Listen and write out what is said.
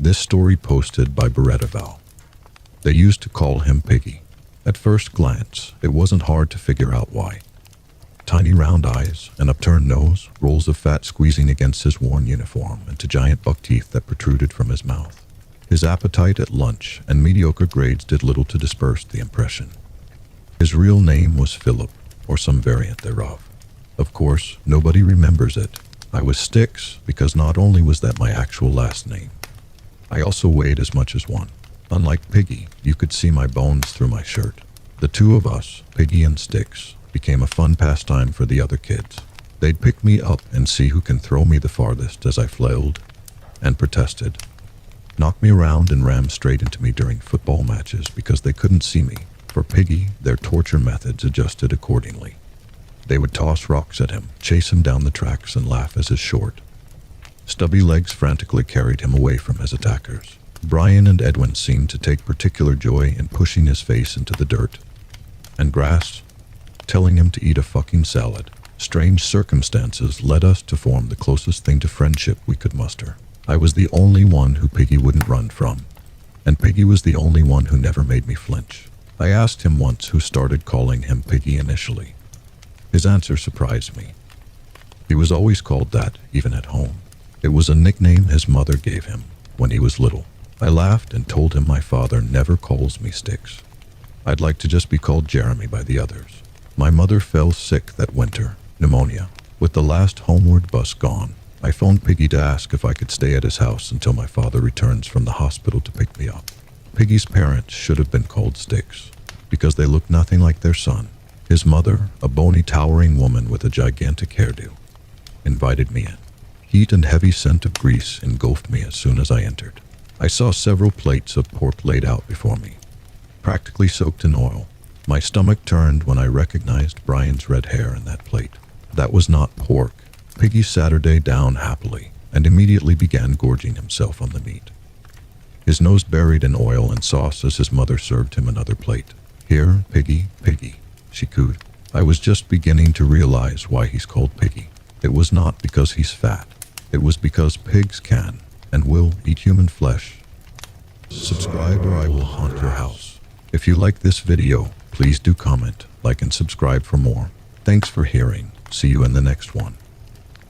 This story posted by Berettaval. They used to call him Piggy. At first glance, it wasn't hard to figure out why. Tiny round eyes, an upturned nose, rolls of fat squeezing against his worn uniform, and two giant buck teeth that protruded from his mouth. His appetite at lunch and mediocre grades did little to disperse the impression. His real name was Philip, or some variant thereof. Of course, nobody remembers it. I was Sticks because not only was that my actual last name, I also weighed as much as one. Unlike Piggy, you could see my bones through my shirt. The two of us, Piggy and Sticks, became a fun pastime for the other kids. They'd pick me up and see who can throw me the farthest as I flailed and protested. Knock me around and ram straight into me during football matches because they couldn't see me. For Piggy, their torture methods adjusted accordingly. They would toss rocks at him, chase him down the tracks, and laugh as his short, stubby legs frantically carried him away from his attackers. Brian and Edwin seemed to take particular joy in pushing his face into the dirt and grass, telling him to eat a fucking salad. Strange circumstances led us to form the closest thing to friendship we could muster. I was the only one who Piggy wouldn't run from, and Piggy was the only one who never made me flinch. I asked him once who started calling him Piggy initially. His answer surprised me. He was always called that, even at home. It was a nickname his mother gave him when he was little. I laughed and told him my father never calls me Sticks. I'd like to just be called Jeremy by the others. My mother fell sick that winter, pneumonia. With the last homeward bus gone, I phoned Piggy to ask if I could stay at his house until my father returns from the hospital to pick me up. Piggy's parents should have been called Sticks, because they looked nothing like their son. His mother, a bony, towering woman with a gigantic hairdo, invited me in. Heat and heavy scent of grease engulfed me as soon as I entered. I saw several plates of pork laid out before me, practically soaked in oil. My stomach turned when I recognized Brian's red hair in that plate. That was not pork. Piggy Saturday down happily and immediately began gorging himself on the meat, his nose buried in oil and sauce as his mother served him another plate. "Here, Piggy, Piggy," she cooed. I was just beginning to realize why he's called Piggy. It was not because he's fat. It was because pigs can and will eat human flesh. Subscribe or I will haunt your house. If you like this video, please do comment, like, and subscribe for more. Thanks for hearing. See you in the next one.